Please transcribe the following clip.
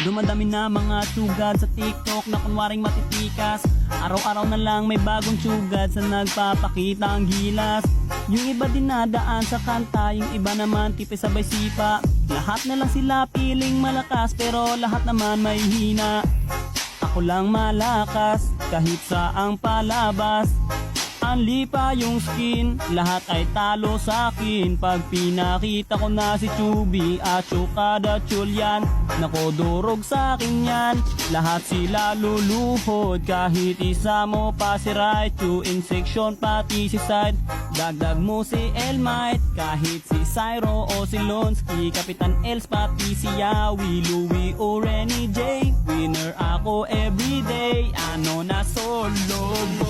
Dumadami na mga sugad sa TikTok na kunwaring matitikas. Araw-araw na lang may bagong sugad sa nagpapakita ang gilas. Yung iba dinadaan sa kanta, yung iba naman tipe sabay sipa. Lahat na lang sila piling malakas pero lahat naman may hina. Ako lang malakas kahit saang palabas. Anli pa yung skin, lahat ay talo sa akin. Pag pinakita ko na si Chubby at Chukada Chulyan, nako durog sa akin yan. Lahat sila luluhod, kahit isa mo pa si Raichu. In section pati si Side, dagdag mo si Elmite. Kahit si Cyro o si Lonsky, Kapitan Els pati si Yawi, Louie o Renny J. Winner ako everyday, ano na solo.